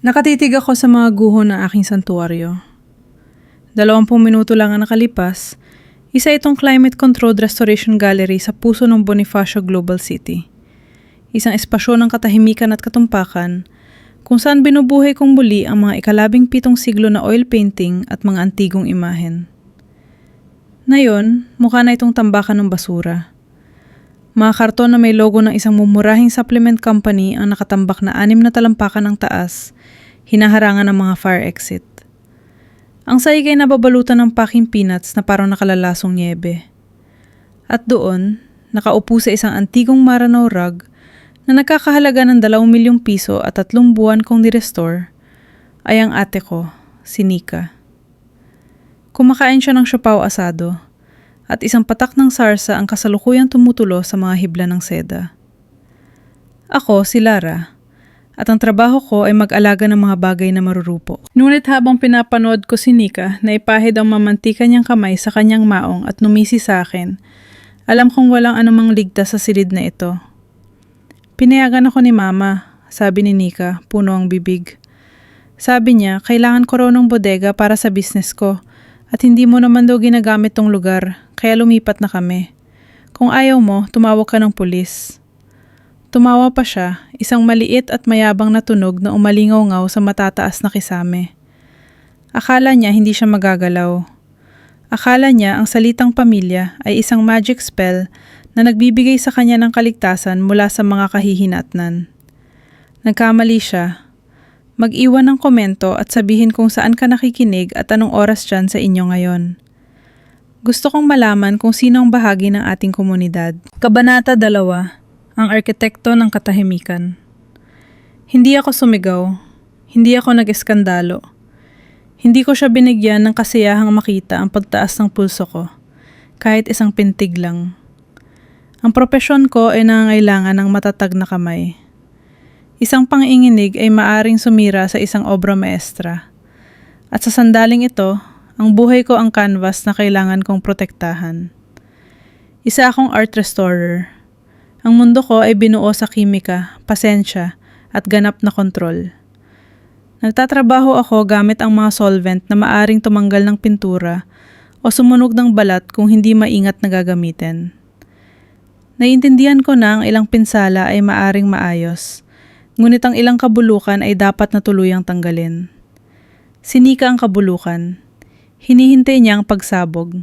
Nakatitig ako sa mga guho ng aking santuaryo. 20 minuto lang ang nakalipas, isa itong climate-controlled restoration gallery sa puso ng Bonifacio Global City. Isang espasyo ng katahimikan at katumpakan kung saan binubuhay kong muli ang mga ika-17 siglo na oil painting at mga antigong imahen. Ngayon, mukha na itong tambakan ng basura. Mga karton na may logo ng isang mumurahing supplement company ang nakatambak na 6 na talampakan ng taas, hinaharangan ng mga fire exit. Ang saig ay nababalutan ng packing peanuts na parang nakalalasong nyebe. At doon, nakaupo sa isang antigong Maranao rug na nagkakahalaga ng 2 milyong piso at 3 buwan kong ni-restore, ay ang ate ko, si Nika. Kumakain siya ng siopaw asado at isang patak ng sarsa ang kasalukuyang tumutulo sa mga hibla ng seda. Ako, si Lara, at ang trabaho ko ay mag-alaga ng mga bagay na marurupo. Ngunit habang pinapanood ko si Nika na ipahid ang mamantika niyang kamay sa kanyang maong at numisi sa akin, alam kong walang anumang ligtas sa silid na ito. Pinayagan ako ni Mama, sabi ni Nika, puno ang bibig. Sabi niya, kailangan ko raw ng bodega para sa business ko at hindi mo naman daw ginagamit tong lugar, kaya lumipat na kami. Kung ayaw mo, tumawag ka ng pulis. Tumawa pa siya, isang maliit at mayabang na tunog na umalingaw-ngaw sa matataas na kisame. Akala niya hindi siya magagalaw. Akala niya ang salitang pamilya ay isang magic spell na nagbibigay sa kanya ng kaligtasan mula sa mga kahihinatnan. Nagkamali siya. Mag-iwan ng komento at sabihin kung saan ka nakikinig at anong oras dyan sa inyo ngayon. Gusto kong malaman kung sino ang bahagi ng ating komunidad. Kabanata 2. Ang arkitekto ng katahimikan. Hindi ako sumigaw. Hindi ako nag-eskandalo. Hindi ko siya binigyan ng kasiyahang makita ang pagtaas ng pulso ko, kahit isang pintig lang. Ang propesyon ko ay nangangailangan ng matatag na kamay. Isang panginginig ay maaring sumira sa isang obra maestra. At sa sandaling ito, ang buhay ko ang canvas na kailangan kong protektahan. Isa akong art restorer. Ang mundo ko ay binuo sa kimika, pasensya, at ganap na kontrol. Nagtatrabaho ako gamit ang mga solvent na maaring tumanggal ng pintura o sumunog ng balat kung hindi maingat na gagamitin. Naiintindihan ko na ang ilang pinsala ay maaring maayos, ngunit ang ilang kabulukan ay dapat na tuluyang tanggalin. Sinika ang kabulukan. Hinihintay niya ang pagsabog.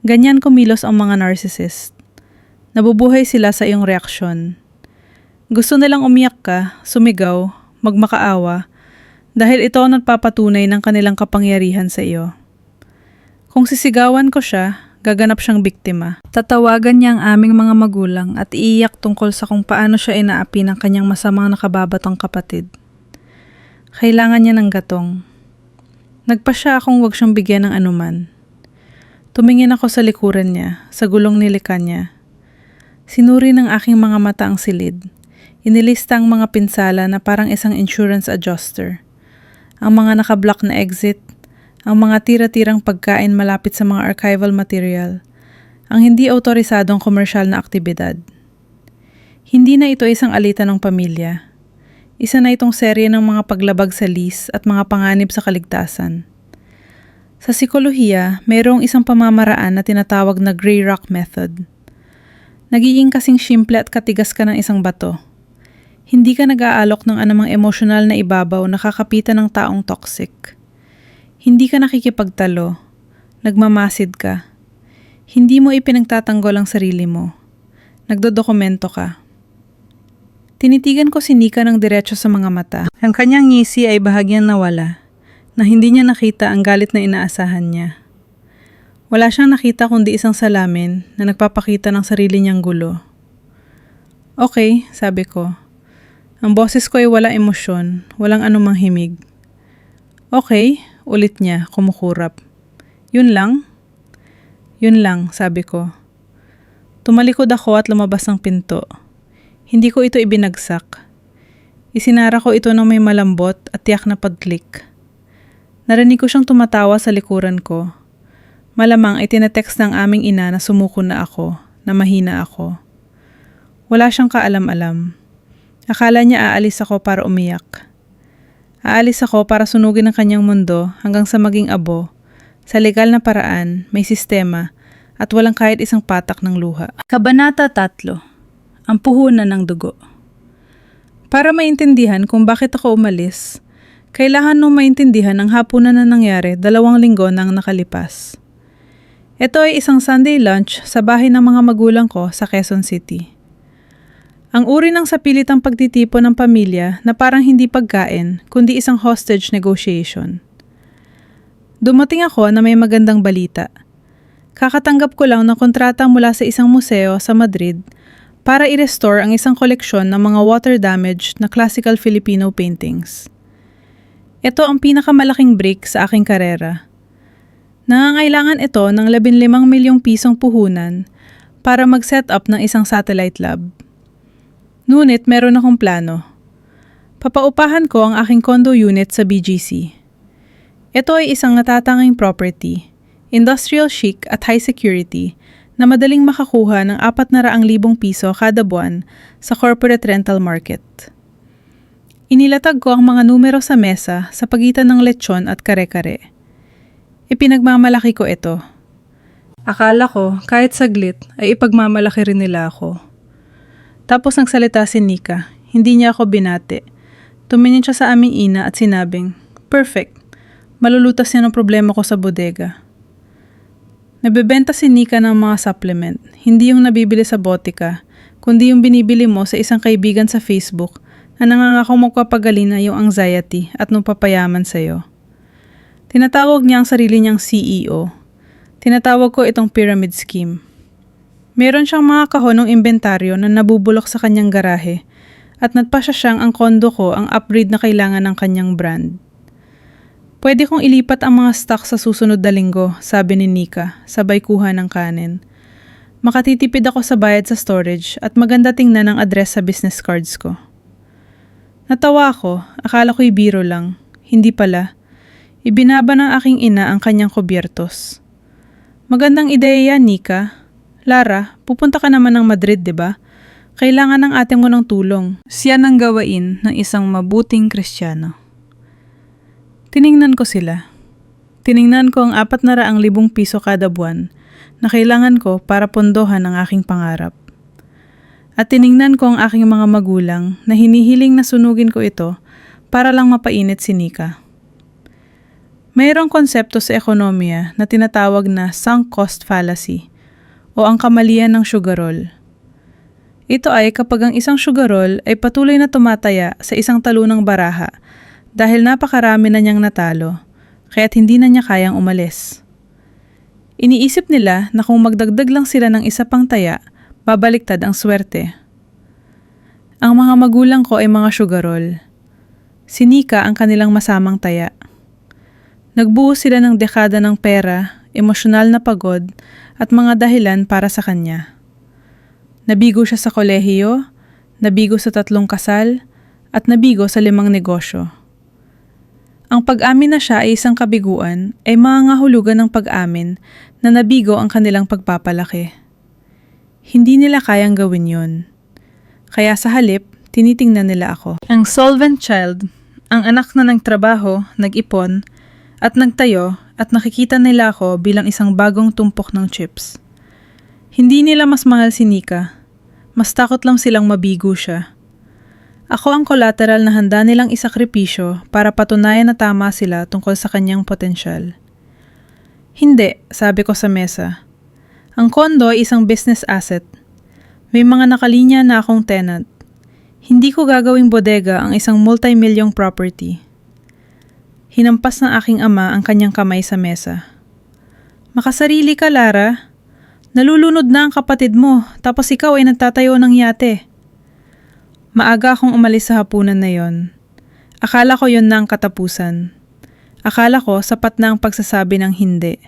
Ganyan kumilos ang mga narcissist. Nabubuhay sila sa iyong reaksyon. Gusto nilang umiyak ka, sumigaw, magmakaawa, dahil ito ang nagpapatunay ng kanilang kapangyarihan sa iyo. Kung sisigawan ko siya, gaganap siyang biktima. Tatawagan niya ang aming mga magulang at iiyak tungkol sa kung paano siya inaapi ng kanyang masamang nakababatang kapatid. Kailangan niya ng gatong. Nagpa siya akong huwag siyang bigyan ng anuman. Tumingin ako sa likuran niya, sa gulong nilikan niya. Sinuri ng aking mga mata ang silid. Inilista ang mga pinsala na parang isang insurance adjuster. Ang mga nakablock na exit, ang mga tira-tirang pagkain malapit sa mga archival material, ang hindi otorisadong komersyal na aktibidad. Hindi na ito isang alitan ng pamilya. Isa na itong serye ng mga paglabag sa lease at mga panganib sa kaligtasan. Sa psikolohiya, mayroong isang pamamaraan na tinatawag na gray rock method. Nagiging kasing simple at katigas ka ng isang bato. Hindi ka nag-aalok ng anumang emosyonal na ibabaw na kakapitan ng taong toxic. Hindi ka nakikipagtalo. Nagmamasid ka. Hindi mo ipinagtatanggol ang sarili mo. Nagdodokumento ka. Tinitigan ko si Nika ng diretso sa mga mata. Ang kanyang ngisi ay bahagyang nawala, na hindi niya nakita ang galit na inaasahan niya. Wala siyang nakita kundi isang salamin na nagpapakita ng sarili niyang gulo. Okay, sabi ko. Ang boses ko ay wala emosyon, walang anumang himig. Okay, ulit niya, kumukurap. Yun lang? Yun lang, sabi ko. Tumalikod ako at lumabas ng pinto. Hindi ko ito ibinagsak. Isinara ko ito ng may malambot at tiyak na pag-click. Narinig ko siyang tumatawa sa likuran ko. Malamang ay tinatext ng aming ina na sumuko na ako, na mahina ako. Wala siyang kaalam-alam. Akala niya aalis ako para umiyak. Aalis ako para sunugin ang kanyang mundo hanggang sa maging abo, sa legal na paraan, may sistema, at walang kahit isang patak ng luha. Kabanata 3. Ang puhunan ng dugo. Para maintindihan kung bakit ako umalis, kailangan nung maintindihan ang hapunan na nangyari 2 linggo nang nakalipas. Ito ay isang Sunday lunch sa bahay ng mga magulang ko sa Quezon City. Ang uri ng sapilitang pagtitipon ng pamilya na parang hindi pagkain kundi isang hostage negotiation. Dumating ako na may magandang balita. Kakatanggap ko lang ng kontrata mula sa isang museo sa Madrid para i-restore ang isang koleksyon ng mga water-damaged na classical Filipino paintings. Ito ang pinakamalaking break sa aking karera. Nangangailangan ito ng 15 milyong pisong puhunan para mag-set up ng isang satellite lab. Ngunit meron akong plano. Papaupahan ko ang aking condo unit sa BGC. Ito ay isang natatanging property, industrial chic at high security na madaling makakuha ng 400,000 piso kada buwan sa corporate rental market. Inilatag ko ang mga numero sa mesa sa pagitan ng lechon at kare-kare. Ipinagmamalaki ko ito. Akala ko kahit saglit ay ipagmamalaki rin nila ako. Tapos nagsalita si Nika, hindi niya ako binati. Tumingin siya sa aming ina at sinabing, "Perfect. Malulutas niya ng problema ko sa bodega." Nabebenta si Nika ng mga supplement, hindi yung nabibili sa botika, kundi yung binibili mo sa isang kaibigan sa Facebook na nangangako magpapagaling na yung anxiety at nung papayaman sa'yo. Tinatawag niya ang sarili niyang CEO. Tinatawag ko itong pyramid scheme. Meron siyang mga kahon ng inventaryo na nabubulok sa kanyang garahe at nagpasya siyang ang kondo ko ang upgrade na kailangan ng kanyang brand. Pwede kong ilipat ang mga stock sa susunod na linggo, sabi ni Nika, sabay kuha ng kanin. Makatitipid ako sa bayad sa storage at maganda tingnan ang address sa business cards ko. Natawa ako, akala ko'y biro lang. Hindi pala. Ibinaba ng aking ina ang kanyang kubyertos. Magandang ideya yan, Nika. Lara, pupunta ka naman ng Madrid, di ba? Kailangan ng ate mo ng tulong. Siya nang gawain ng isang mabuting Kristiyano. Tiningnan ko sila. Tiningnan ko ang 400,000 piso kada buwan na kailangan ko para pondohan ang aking pangarap. At tiningnan ko ang aking mga magulang na hinihiling na sunugin ko ito para lang mapainit si Nika. Mayroong konsepto sa ekonomiya na tinatawag na sunk cost fallacy o ang kamalian ng sugarol. Ito ay kapag ang isang sugarol ay patuloy na tumataya sa isang talunang baraha dahil napakarami na niyang natalo, kaya't hindi na niya kayang umalis. Iniisip nila na kung magdagdag lang sila ng isa pang taya, babaliktad ang swerte. Ang mga magulang ko ay mga sugarol. Si Nika ang kanilang masamang taya. Nagbuhos sila ng dekada ng pera, emosyonal na pagod, at mga dahilan para sa kanya. Nabigo siya sa kolehiyo, nabigo sa 3 kasal, at nabigo sa 5 negosyo. Ang pag-amin na siya ay isang kabiguan ay mangangahulugan ng pag-amin na nabigo ang kanilang pagpapalaki. Hindi nila kayang gawin yon. Kaya sa halip, tinitingnan nila ako. Ang solvent child, ang anak na nagtrabaho, nag-ipon, at nagtayo at nakikita nila ako bilang isang bagong tumpok ng chips. Hindi nila mas mahal si Nika. Mas takot lang silang mabigo siya. Ako ang collateral na handa nilang isakripisyo para patunayan na tama sila tungkol sa kanyang potensyal. Hindi, sabi ko sa mesa. Ang kondo ay isang business asset. May mga nakalinya na akong tenant. Hindi ko gagawing bodega ang isang multi-milyong property. Hinampas ng aking ama ang kanyang kamay sa mesa. Makasarili ka, Lara. Nalulunod na ang kapatid mo, tapos ikaw ay nagtatayo ng yate. Maaga akong umalis sa hapunan na yon. Akala ko yon na ang katapusan. Akala ko sapat na ang pagsasabi ng hindi.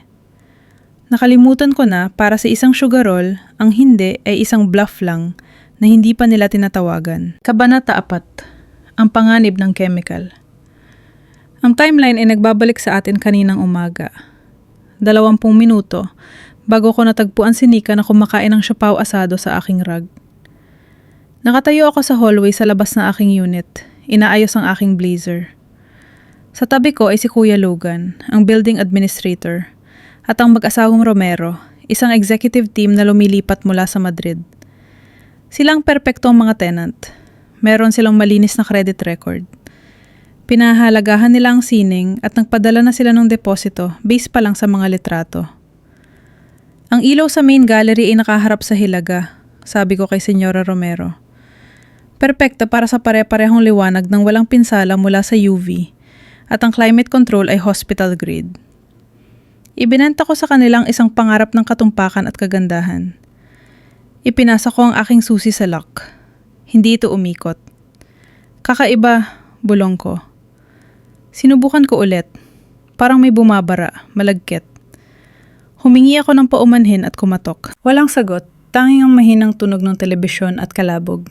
Nakalimutan ko na para sa isang sugarol, ang hindi ay isang bluff lang na hindi pa nila tinatawagan. Kabanata 4. Ang panganib ng chemical. Ang timeline ay nagbabalik sa atin kaninang umaga. 20 minuto bago ko natagpuan si Nika na kumakain ng siopaw asado sa aking rug. Nakatayo ako sa hallway sa labas ng aking unit. Inaayos ang aking blazer. Sa tabi ko ay si Kuya Logan, ang building administrator, at ang mag-asawang Romero, isang executive team na lumilipat mula sa Madrid. Silang perpektong mga tenant. Meron silang malinis na credit record. Pinahalagahan nila ang sining at nagpadala na sila ng deposito base pa lang sa mga litrato. Ang ilaw sa main gallery ay nakaharap sa hilaga, sabi ko kay Senyora Romero. Perpekto para sa pare-parehong liwanag ng walang pinsala mula sa UV at ang climate control ay hospital grade. Ibinenta ko sa kanilang isang pangarap ng katumpakan at kagandahan. Ipinasa ko ang aking susi sa lock. Hindi ito umikot. Kakaiba, bulong ko. Sinubukan ko ulit. Parang may bumabara, malagkit. Humingi ako ng paumanhin at kumatok. Walang sagot, tanging ang mahinang tunog ng telebisyon at kalabog.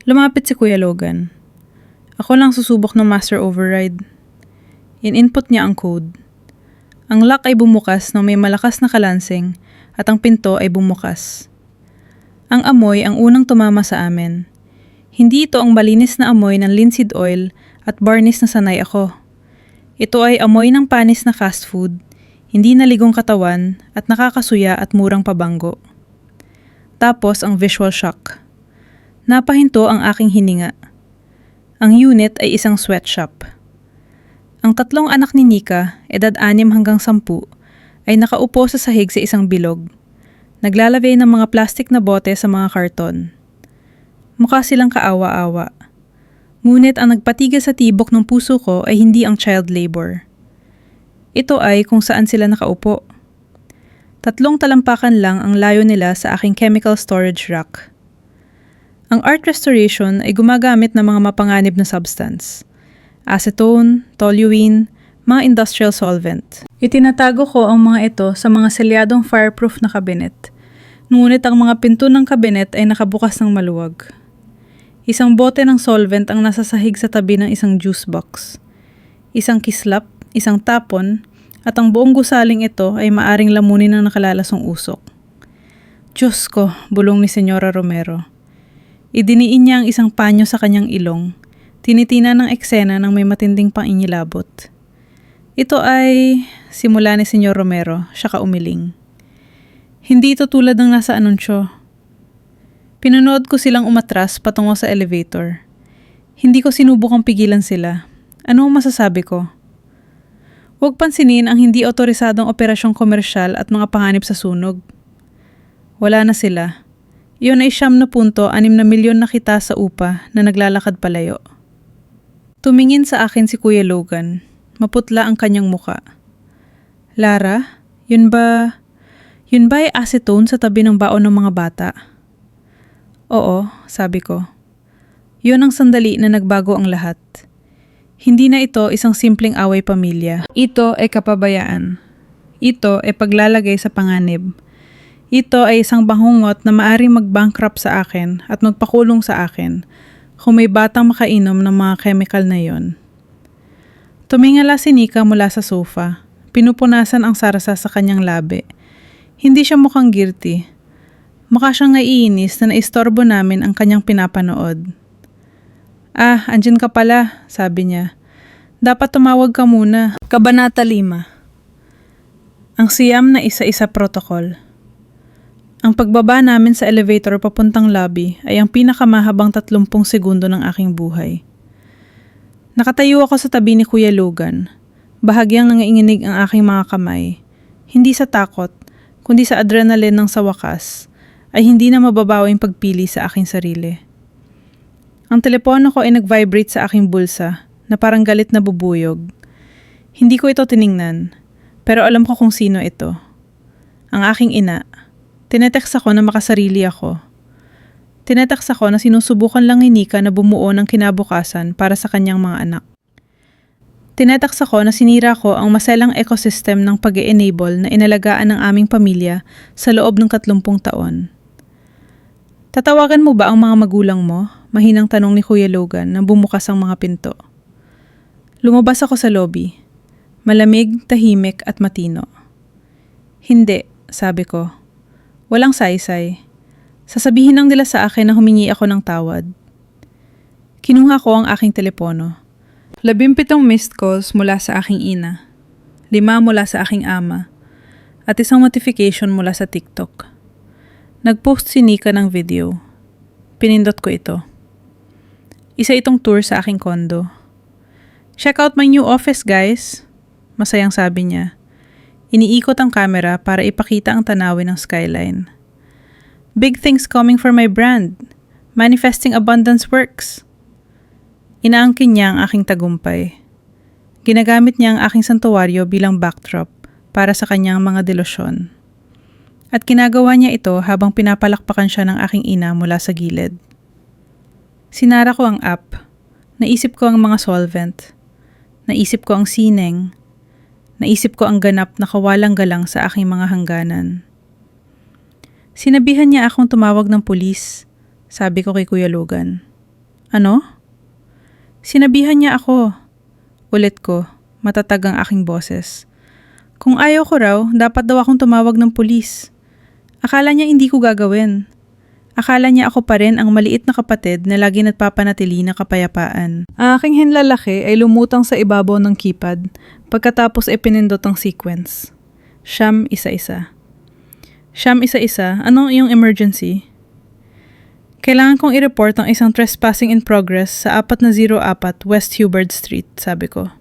Lumapit si Kuya Logan. Ako lang susubok ng master override. In-input niya ang code. Ang lock ay bumukas nang may malakas na kalansing at ang pinto ay bumukas. Ang amoy ang unang tumama sa amin. Hindi ito ang malinis na amoy ng linseed oil at varnish na sanay ako. Ito ay amoy ng panis na fast food, hindi naligong katawan at nakakasuya at murang pabango. Tapos ang visual shock. Napahinto ang aking hininga. Ang unit ay isang sweatshop. Ang tatlong anak ni Nika, edad 6 hanggang 10, ay nakaupo sa sahig sa isang bilog. Naglalagay ng mga plastik na bote sa mga karton. Mukha silang kaawa-awa. Ngunit ang nagpatigil sa tibok ng puso ko ay hindi ang child labor. Ito ay kung saan sila nakaupo. 3 talampakan lang ang layo nila sa aking chemical storage rack. Ang art restoration ay gumagamit ng mga mapanganib na substance. Acetone, toluene, mga industrial solvent. Itinatago ko ang mga ito sa mga selyadong fireproof na kabinet. Ngunit ang mga pinto ng kabinet ay nakabukas ng maluwag. Isang bote ng solvent ang nasa sahig sa tabi ng isang juice box. Isang kislap, isang tapon, at ang buong gusaling ito ay maaring lamunin ng nakalalasong usok. Diyos ko, bulong ni Senyora Romero. Idiniin niya ang isang panyo sa kanyang ilong. Tinitina ng eksena ng may matinding pangingilabot. Ito ay simula ni Senyor Romero, siya kaumiling. Hindi ito tulad ng nasa anunsyo. Pinanood ko silang umatras patungo sa elevator. Hindi ko sinubukang pigilan sila. Ano ang masasabi ko? Huwag pansinin ang hindi otorisadong operasyong komersyal at mga panganib sa sunog. Wala na sila. Iyon ay 7.6 milyon na kita sa upa na naglalakad palayo. Tumingin sa akin si Kuya Logan. Maputla ang kanyang muka. Lara, yun ba ay acetone sa tabi ng baon ng mga bata? Oo, sabi ko. Yun ang sandali na nagbago ang lahat. Hindi na ito isang simpleng away pamilya. Ito ay kapabayaan. Ito ay paglalagay sa panganib. Ito ay isang bangungot na maaring mag-bankrupt sa akin at magpakulong sa akin kung may batang makainom ng mga chemical na yon. Tumingala si Nika mula sa sofa. Pinupunasan ang sarasa sa kanyang labi. Hindi siya mukhang guilty. Mukha siyang naiinis na naistorbo namin ang kanyang pinapanood. Ah, andyan ka pala, sabi niya. Dapat tumawag ka muna. Kabanata 5. Ang siyam na isa-isa protocol. Ang pagbaba namin sa elevator papuntang lobby ay ang pinakamahabang 30 segundo ng aking buhay. Nakatayo ako sa tabi ni Kuya Logan. Bahagyang nanginginig ang aking mga kamay. Hindi sa takot, kundi sa adrenaline ng sa wakas, ay hindi na mababawing pagpili sa aking sarili. Ang telepono ko ay nag-vibrate sa aking bulsa na parang galit na bubuyog. Hindi ko ito tiningnan, pero alam ko kung sino ito. Ang aking ina. Tinetext ako na makasarili ako. Tinetext ako na sinusubukan lang ni Nika na bumuo ng kinabukasan para sa kanyang mga anak. Tinetext ako na sinira ko ang maselang ecosystem ng pag-e-enable na inalagaan ng aming pamilya sa loob ng 30 taon. Tatawagan mo ba ang mga magulang mo? Mahinang tanong ni Kuya Logan nang bumukas ang mga pinto. Lumabas ako sa lobby. Malamig, tahimik at matino. Hindi, sabi ko. Walang saysay. Sasabihin lang nila sa akin na humingi ako ng tawad. Kinuha ko ang aking telepono. 17 missed calls mula sa aking ina, 5 mula sa aking ama, at isang notification mula sa TikTok. Nag-post si Nika ng video. Pinindot ko ito. Isa itong tour sa aking kondo. "Check out my new office, guys," masayang sabi niya. Iniikot ang camera para ipakita ang tanawin ng skyline. "Big things coming for my brand. Manifesting abundance works." Inaangkin niya ang aking tagumpay. Ginagamit niya ang aking santuwaryo bilang backdrop para sa kanyang mga delosyon. At ginagawa niya ito habang pinapalakpakan siya ng aking ina mula sa gilid. Sinara ko ang app. Naisip ko ang mga solvent. Naisip ko ang sineng. Naisip ko ang ganap na kawalang-galang sa aking mga hangganan. Sinabihan niya akong tumawag ng pulis, sabi ko kay Kuya Logan. "Ano?" "Sinabihan niya ako." Ulit ko, matatag ang aking boses. Kung ayaw ko raw, dapat daw akong tumawag ng pulis. Akala niya hindi ko gagawin. Akala niya ako pa rin ang maliit na kapatid na lagi nagpapanatili ng kapayapaan. Ang aking hinlalaki ay lumutang sa ibabaw ng keypad pagkatapos ay pinindot ang sequence. Siyam isa-isa. Siyam isa-isa, ano yung emergency? "Kailangan kong i-report ang isang trespassing in progress sa 404 West Hubbard Street," sabi ko.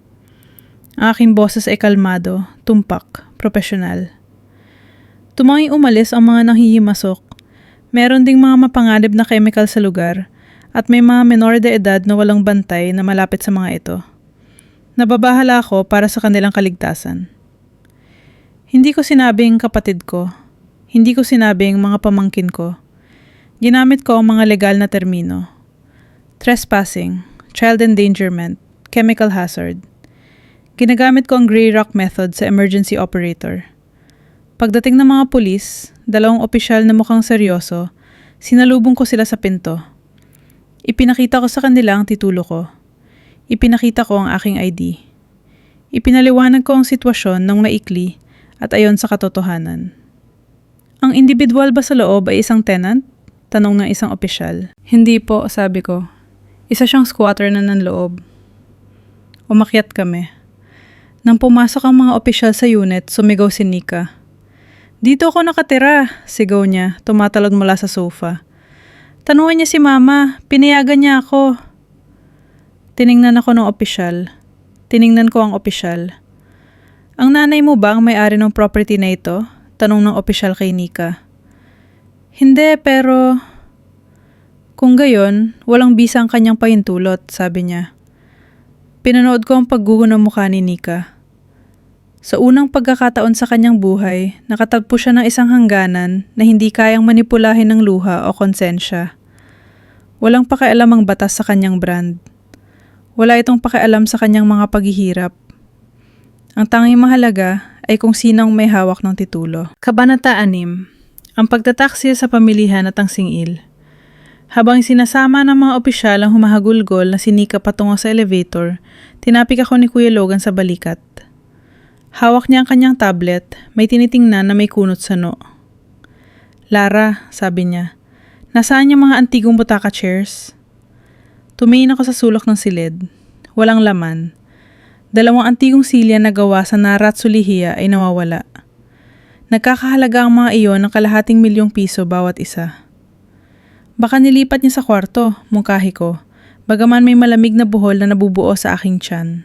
Ang aking boses ay kalmado, tumpak, profesional. Tumanging umalis ang mga nanghihimasok. Meron ding mga mapanganib na chemical sa lugar at may mga menor de edad na walang bantay na malapit sa mga ito. Nababahala ako para sa kanilang kaligtasan. Hindi ko sinabing kapatid ko. Hindi ko sinabing mga pamangkin ko. Ginamit ko ang mga legal na termino. Trespassing, child endangerment, chemical hazard. Ginagamit ko ang Grey Rock method sa emergency operator. Pagdating ng mga pulis, 2 opisyal na mukhang seryoso, sinalubong ko sila sa pinto. Ipinakita ko sa kanila ang titulo ko. Ipinakita ko ang aking ID. Ipinaliwanag ko ang sitwasyon ng maikli at ayon sa katotohanan. "Ang individual ba sa loob ay isang tenant?" Tanong ng isang opisyal. "Hindi po," sabi ko. "Isa siyang squatter na nanloob." Umakyat kami. Nang pumasok ang mga opisyal sa unit, sumigaw si Nika. "Dito ako nakatira," sigaw niya, tumatalon mula sa sofa. "Tanungan niya si Mama, pinayagan niya ako." Tiningnan ako ng opisyal. Tiningnan ko ang opisyal. "Ang nanay mo ba ang may-ari ng property na ito?" Tanong ng opisyal kay Nika. "Hindi, pero..." "Kung gayon, walang bisa ang kanyang pahintulot," sabi niya. Pinanood ko ang pagguho ng mukha ni Nika. Sa unang pagkakataon sa kanyang buhay, nakatagpo siya ng isang hangganan na hindi kayang manipulahin ng luha o konsensya. Walang pakialam ang batas sa kanyang brand. Wala itong pakialam sa kanyang mga paghihirap. Ang tanging mahalaga ay kung sinong may hawak ng titulo. Kabanata 6. Ang pagtataksil sa pamilihan at ang singil. Habang sinasama ng mga opisyal ang humahagulgol na si Nika patungo sa elevator, tinapik ako ni Kuya Logan sa balikat. Hawak niya ang kanyang tablet, may tinitingnan na may kunot sa noo. "Lara," sabi niya, "nasaan yung mga antigong butaka chairs?" Tumingin ako sa sulok ng silid. Walang laman. 2 antigong silya na gawa sa nara at sulihiya ay nawawala. Nagkakahalaga ang mga iyon ng ₱250,000 bawat isa. "Baka nilipat niya sa kwarto," mungkahi ko, bagaman may malamig na buhol na nabubuo sa aking tiyan.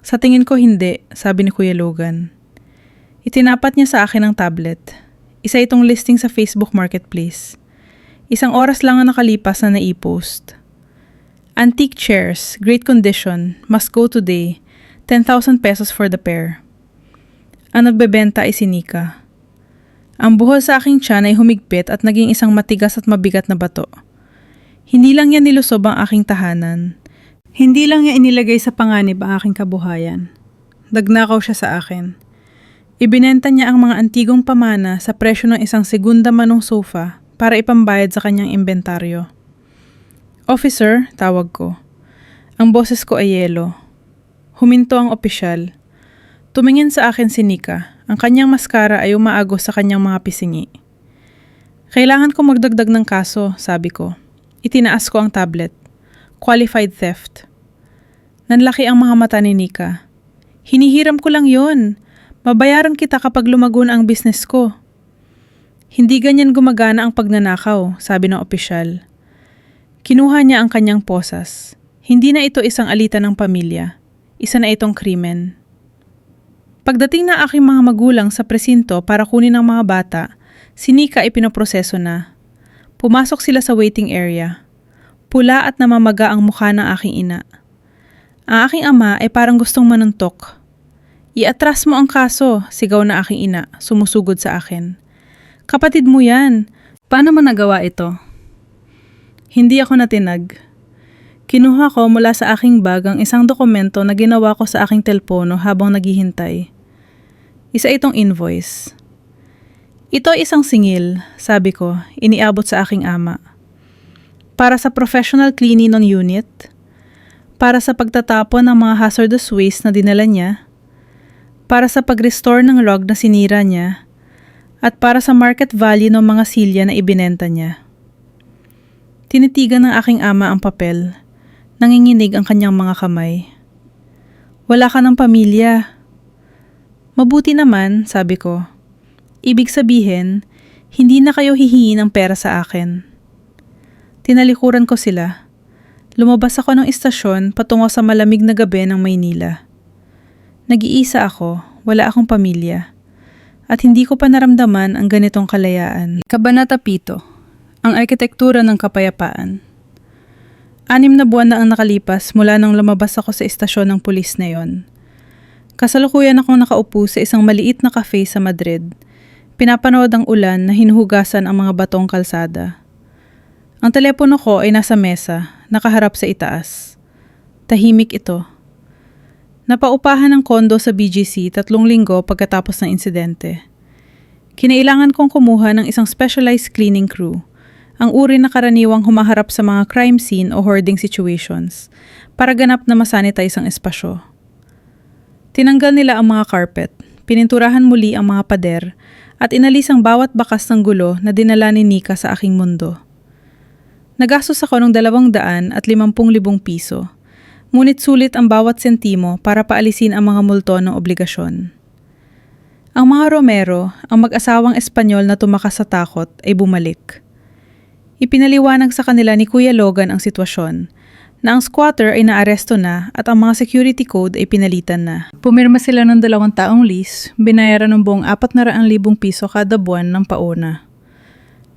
"Sa tingin ko hindi," sabi ni Kuya Logan. Itinapat niya sa akin ang tablet. Isa itong listing sa Facebook Marketplace. 1 oras lang ang nakalipas na nai-post. "Antique chairs, great condition, must go today, ₱10,000 for the pair." Ang nagbebenta ay si Nika. Ang buhol sa aking tiyan ay humigpit at naging isang matigas at mabigat na bato. Hindi lang niya nilusob ang aking tahanan. Hindi lang niya inilagay sa panganib ang aking kabuhayan. Nagnakaw siya sa akin. Ibinenta niya ang mga antigong pamana sa presyo ng isang segunda manong sofa para ipambayad sa kanyang inventaryo. "Officer," tawag ko. Ang boses ko ay yelo. Huminto ang opisyal. Tumingin sa akin si Nika. Ang kanyang maskara ay umaagos sa kanyang mga pisingi. "Kailangan ko magdagdag ng kaso," sabi ko. Itinaas ko ang tablet. "Qualified theft." Nanlaki ang mga mata ni Nika. Hinihiram ko lang yon. Mabayaran kita kapag lumago na ang business ko. Hindi ganyan gumagana ang pagnanakaw, sabi ng opisyal. Kinuha niya ang kanyang posas. Hindi na ito isang alitan ng pamilya. Isa na itong krimen. Pagdating na aking mga magulang sa presinto para kunin ang mga bata, si Nika ay pinoproseso na. Pumasok sila sa waiting area. Pula at namamaga ang mukha ng aking ina. Ang aking ama ay parang gustong manuntok. Iatras mo ang kaso, sigaw na aking ina, sumusugod sa akin. Kapatid mo yan. Paano mo nagawa ito? Hindi ako natinag. Kinuha ko mula sa aking bag ang isang dokumento na ginawa ko sa aking telepono habang naghihintay. Isa itong invoice. Ito ay isang singil, sabi ko, iniabot sa aking ama. Para sa professional cleaning ng unit, para sa pagtatapon ng mga hazardous waste na dinala niya, para sa pag-restore ng rug na sinira niya, at para sa market value ng mga silya na ibinenta niya. Tinitigan ng aking ama ang papel, nanginginig ang kanyang mga kamay. Wala ka ng pamilya. Mabuti naman, sabi ko. Ibig sabihin, hindi na kayo hihingi ng pera sa akin. Tinalikuran ko sila. Lumabas ako ng istasyon patungo sa malamig na gabi ng Maynila. Nag-iisa ako, wala akong pamilya. At hindi ko pa naramdaman ang ganitong kalayaan. Kabanata 7. Ang arkitektura ng kapayapaan. 6 na buwan na ang nakalipas mula nang lumabas ako sa istasyon ng pulis na yon. Kasalukuyan akong nakaupo sa isang maliit na cafe sa Madrid. Pinapanood ang ulan na hinuhugasan ang mga batong kalsada. Ang telepono ko ay nasa mesa, nakaharap sa itaas. Tahimik ito. Napaupahan ng kondo sa BGC 3 linggo pagkatapos ng insidente. Kinailangan kong kumuha ng isang specialized cleaning crew, ang uri na karaniwang humaharap sa mga crime scene o hoarding situations, para ganap na masanitize ang espasyo. Tinanggal nila ang mga carpet, pininturahan muli ang mga pader, at inalis ang bawat bakas ng gulo na dinala ni Nika sa aking mundo. Nagastos ako ng 250,000 piso, ngunit sulit ang bawat sentimo para paalisin ang mga multo ng obligasyon. Ang mga Romero, ang mag-asawang Espanyol na tumakas sa takot, ay bumalik. Ipinaliwanag sa kanila ni Kuya Logan ang sitwasyon, na ang squatter ay naaresto na at ang mga security code ay pinalitan na. Pumirma sila ng 2 taong lease, binayaran ng buong 400,000 piso kada buwan ng pauna.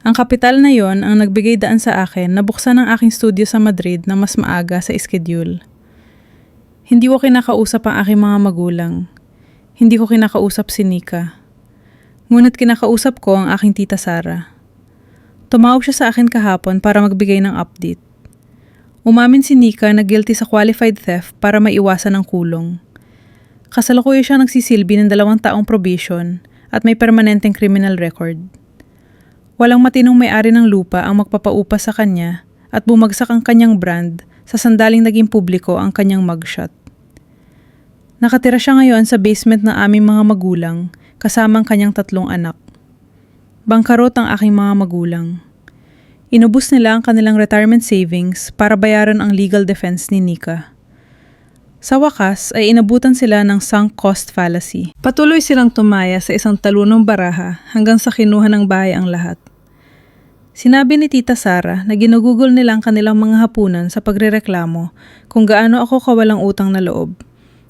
Ang kapital na yon ang nagbigay daan sa akin na buksan ang aking studio sa Madrid na mas maaga sa schedule. Hindi ko kinakausap ang aking mga magulang. Hindi ko kinakausap si Nika. Ngunit kinakausap ko ang aking tita Sara. Tumawag siya sa akin kahapon para magbigay ng update. Umamin si Nika na guilty sa qualified theft para maiwasan ang kulong. Kasalukuyan siya nagsisilbi ng 2 taong probation at may permanenteng criminal record. Walang matinong may-ari ng lupa ang magpapaupa sa kanya at bumagsak ang kanyang brand sa sandaling naging publiko ang kanyang mugshot. Nakatira siya ngayon sa basement ng aming mga magulang kasama ang kanyang 3 anak. Bangkarot ang aking mga magulang. Inubos nila ang kanilang retirement savings para bayaran ang legal defense ni Nika. Sa wakas ay inabutan sila ng sunk cost fallacy. Patuloy silang tumaya sa isang talunong baraha hanggang sa kinuha ng bahay ang lahat. Sinabi ni Tita Sara na ginugugol nila ang kanilang mga hapunan sa pagrereklamo kung gaano ako kawalang utang na loob,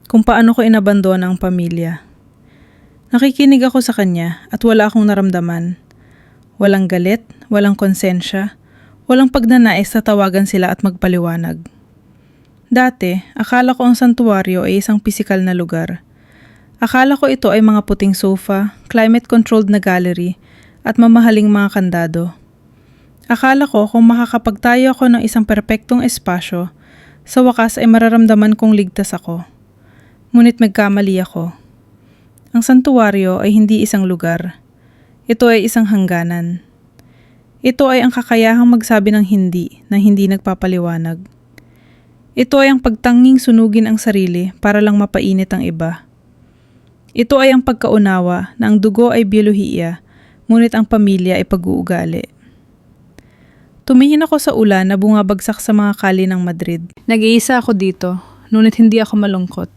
kung paano ko inabandona ang pamilya. Nakikinig ako sa kanya at wala akong naramdaman. Walang galit, walang konsensya, walang pagnanais na tawagan sila at magpaliwanag. Dati, akala ko ang santuwaryo ay isang pisikal na lugar. Akala ko ito ay mga puting sofa, climate-controlled na gallery, at mamahaling mga kandado. Akala ko kung makakapagtayo ako ng isang perpektong espasyo, sa wakas ay mararamdaman kong ligtas ako. Ngunit magkamali ako. Ang santuwaryo ay hindi isang lugar. Ito ay isang hangganan. Ito ay ang kakayahang magsabi ng hindi na hindi nagpapaliwanag. Ito ay ang pagtanging sunugin ang sarili para lang mapainit ang iba. Ito ay ang pagkaunawa na ang dugo ay biyolohiya, ngunit ang pamilya ay pag-uugali. Tumingin ako sa ulan na bumabagsak sa mga kali ng Madrid. Nag-iisa ako dito, ngunit hindi ako malungkot.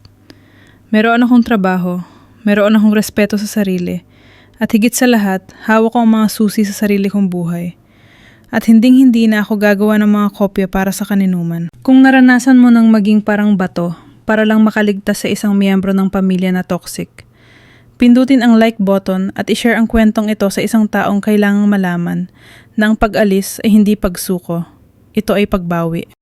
Meron akong trabaho, meron akong respeto sa sarili, at higit sa lahat, hawak ko ang mga susi sa sarili kong buhay. At hinding-hindi na ako gagawa ng mga kopya para sa kaninuman. Kung naranasan mo nang maging parang bato para lang makaligtas sa isang miyembro ng pamilya na toxic, pindutin ang like button at ishare ang kwentong ito sa isang taong kailangang malaman na ang pag-alis ay hindi pagsuko. Ito ay pagbawi.